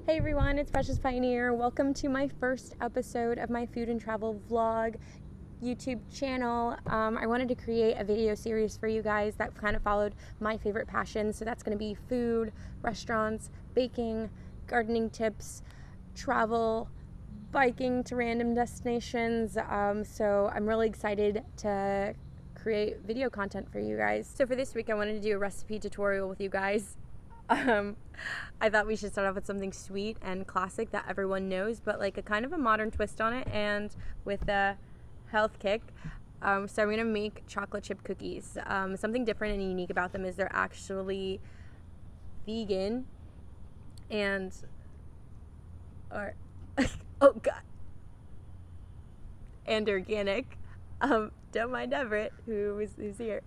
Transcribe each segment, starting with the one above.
Hey everyone, it's Precious Pioneer. Welcome to my first episode of my food and travel vlog YouTube channel. I wanted to create a video series for you guys that kind of followed my favorite passions. So that's going to be food, restaurants, baking, gardening tips, travel, biking to random destinations. So I'm really excited to create video content for you guys. So for this week, I wanted to do a recipe tutorial with you guys. I thought we should start off with something sweet and classic that everyone knows, but like a kind of a modern twist on it and with a health kick. So I'm gonna make chocolate chip cookies. Something different and unique about them is they're actually vegan and oh god, and organic. Don't mind Everett, who's here.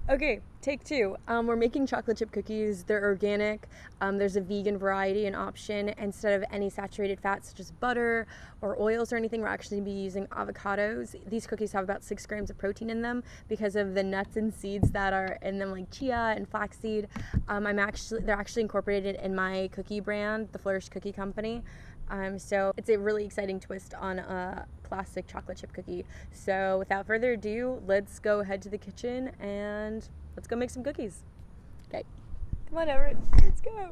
Okay, take two. We're making chocolate chip cookies. They're organic. There's a vegan variety and option. Instead of any saturated fats such as butter or oils or anything, we're actually going to be using avocados. These cookies have about 6 grams of protein in them because of the nuts and seeds that are in them, like chia and flaxseed. They're actually incorporated in my cookie brand, the Flourish Cookie Company. So it's a really exciting twist on a classic chocolate chip cookie. So without further ado, let's go head to the kitchen and let's go make some cookies. Okay, come on Everett, let's go.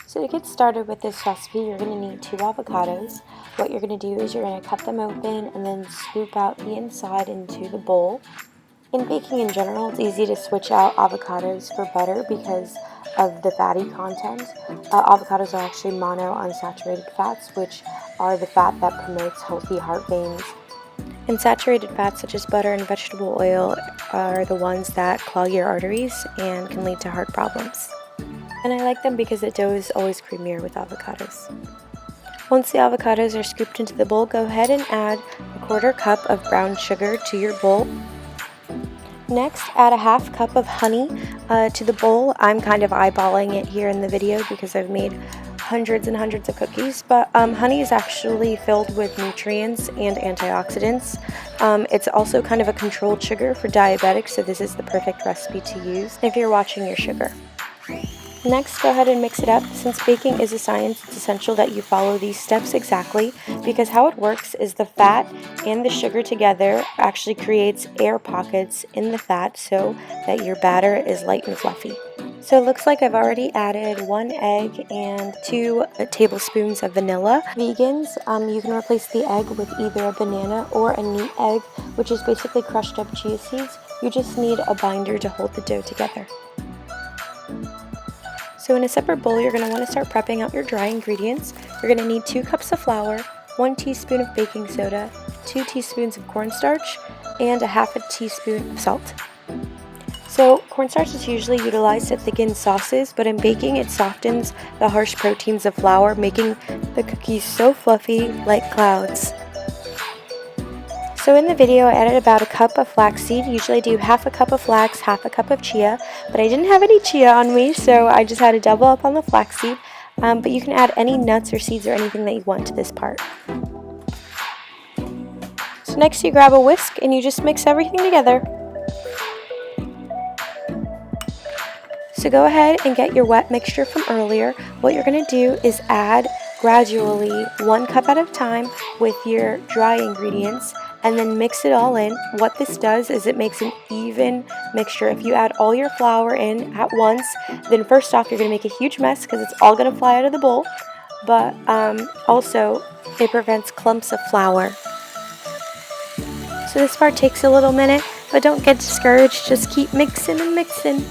So to get started with this recipe, you're going to need 2 avocados. What you're going to do is you're going to cut them open and then scoop out the inside into the bowl. In baking in general, it's easy to switch out avocados for butter because of the fatty content. Avocados are actually monounsaturated fats, which are the fat that promotes healthy heart veins. And saturated fats such as butter and vegetable oil are the ones that clog your arteries and can lead to heart problems. And I like them because the dough is always creamier with avocados. Once the avocados are scooped into the bowl, go ahead and add a 1/4 cup of brown sugar to your bowl. Next, add a 1/2 cup of honey to the bowl. I'm kind of eyeballing it here in the video because I've made hundreds and hundreds of cookies, but honey is actually filled with nutrients and antioxidants. It's also kind of a controlled sugar for diabetics, so this is the perfect recipe to use if you're watching your sugar. Next, go ahead and mix it up. Since baking is a science, it's essential that you follow these steps exactly because how it works is the fat and the sugar together actually creates air pockets in the fat so that your batter is light and fluffy. So it looks like I've already added 1 egg and 2 tablespoons of vanilla. Vegans, you can replace the egg with either a banana or a neat egg, which is basically crushed up chia seeds. You just need a binder to hold the dough together. So in a separate bowl, you're going to want to start prepping out your dry ingredients. You're going to need 2 cups of flour, 1 teaspoon of baking soda, 2 teaspoons of cornstarch, and a 1/2 teaspoon of salt. So cornstarch is usually utilized to thicken sauces, but in baking it softens the harsh proteins of flour, making the cookies so fluffy like clouds. So in the video, I added about a cup of flaxseed. Usually I do 1/2 cup of flax, 1/2 cup of chia, but I didn't have any chia on me, so I just had to double up on the flaxseed. But you can add any nuts or seeds or anything that you want to this part. So next you grab a whisk and you just mix everything together. So go ahead and get your wet mixture from earlier. What you're going to do is add gradually 1 cup at a time with your dry ingredients and then mix it all in. What this does is it makes an even mixture. If you add all your flour in at once, then first off you're going to make a huge mess because it's all going to fly out of the bowl, but also it prevents clumps of flour. So this part takes a little minute, but don't get discouraged, just keep mixing and mixing.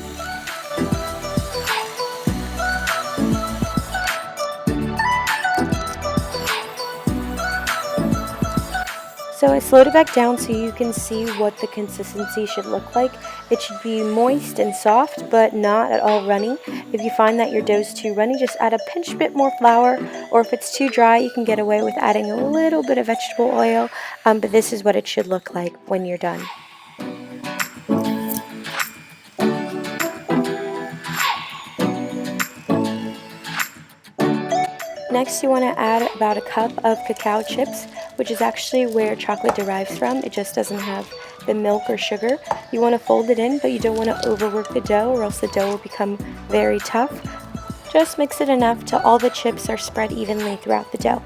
So I slowed it back down so you can see what the consistency should look like. It should be moist and soft, but not at all runny. If you find that your dough is too runny, just add a pinch bit more flour, or if it's too dry, you can get away with adding a little bit of vegetable oil, but this is what it should look like when you're done. Next, you want to add about a cup of cacao chips, which is actually where chocolate derives from. It just doesn't have the milk or sugar. You want to fold it in, but you don't want to overwork the dough or else the dough will become very tough. Just mix it enough till all the chips are spread evenly throughout the dough.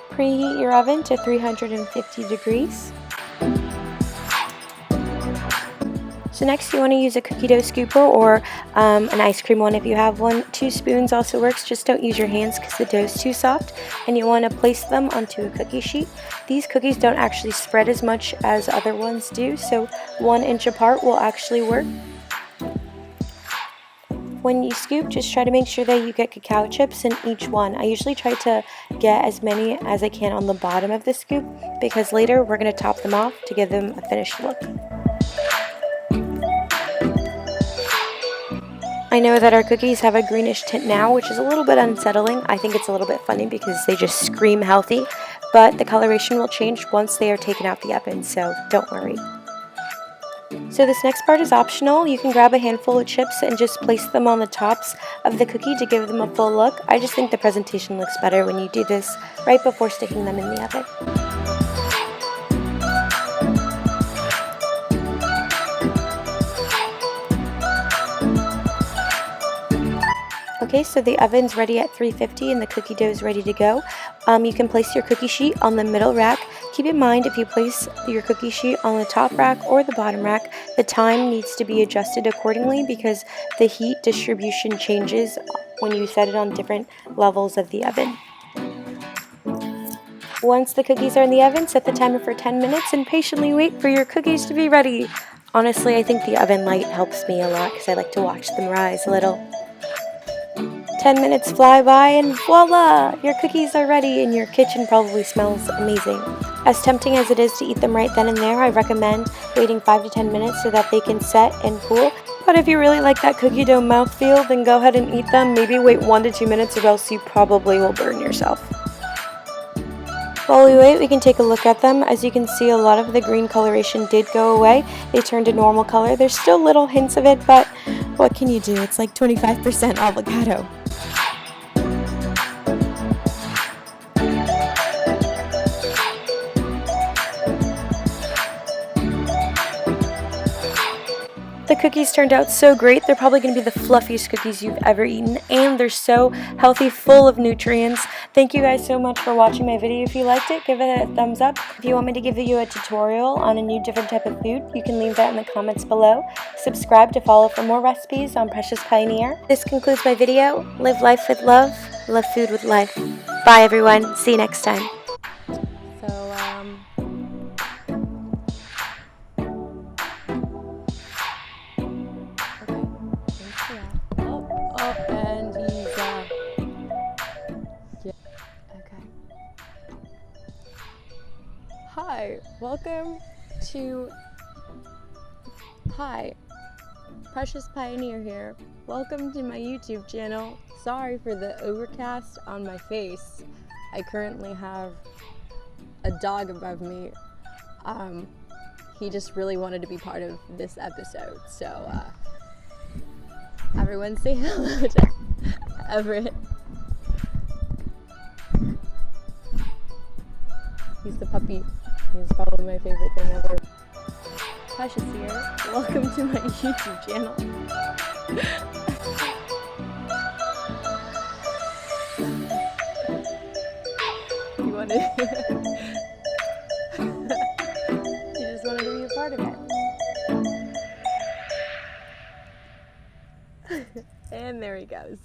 Preheat your oven to 350 degrees. So next you want to use a cookie dough scooper or an ice cream one if you have one. 2 spoons also works, just don't use your hands because the dough is too soft. And you want to place them onto a cookie sheet. These cookies don't actually spread as much as other ones do, so 1 inch apart will actually work. When you scoop, just try to make sure that you get cacao chips in each one. I usually try to get as many as I can on the bottom of the scoop because later we're going to top them off to give them a finished look. I know that our cookies have a greenish tint now, which is a little bit unsettling. I think it's a little bit funny because they just scream healthy, but the coloration will change once they are taken out the oven, so don't worry. So this next part is optional. You can grab a handful of chips and just place them on the tops of the cookie to give them a full look. I just think the presentation looks better when you do this right before sticking them in the oven. Okay, so the oven's ready at 350 and the cookie dough is ready to go. You can place your cookie sheet on the middle rack. Keep in mind, if you place your cookie sheet on the top rack or the bottom rack, the time needs to be adjusted accordingly because the heat distribution changes when you set it on different levels of the oven. Once the cookies are in the oven, set the timer for 10 minutes and patiently wait for your cookies to be ready. Honestly, I think the oven light helps me a lot because I like to watch them rise a little. 10 minutes fly by and voila! Your cookies are ready and your kitchen probably smells amazing. As tempting as it is to eat them right then and there, I recommend waiting 5 to 10 minutes so that they can set and cool. But if you really like that cookie dough mouthfeel, then go ahead and eat them. Maybe wait 1 to 2 minutes or else you probably will burn yourself. While we wait, we can take a look at them. As you can see, a lot of the green coloration did go away. They turned to normal color. There's still little hints of it, but what can you do? It's like 25% avocado. The cookies turned out so great. They're probably going to be the fluffiest cookies you've ever eaten, and they're so healthy, full of nutrients. Thank you guys so much for watching my video. If you liked it, give it a thumbs up. If you want me to give you a tutorial on a new different type of food, you can leave that in the comments below. Subscribe to follow for more recipes on Precious Pioneer. This concludes my video. Live life with love, love food with life. Bye everyone. See you next time. And he's yeah. Okay. Hi, Precious Pioneer here. Welcome to my YouTube channel. Sorry for the overcast on my face. I currently have a dog above me. He just really wanted to be part of this episode, so everyone say hello to Everett. He's the puppy. He's probably my favorite thing ever. Precious here. Welcome to my YouTube channel. You wanted you just wanted to be a part of it. And there he goes.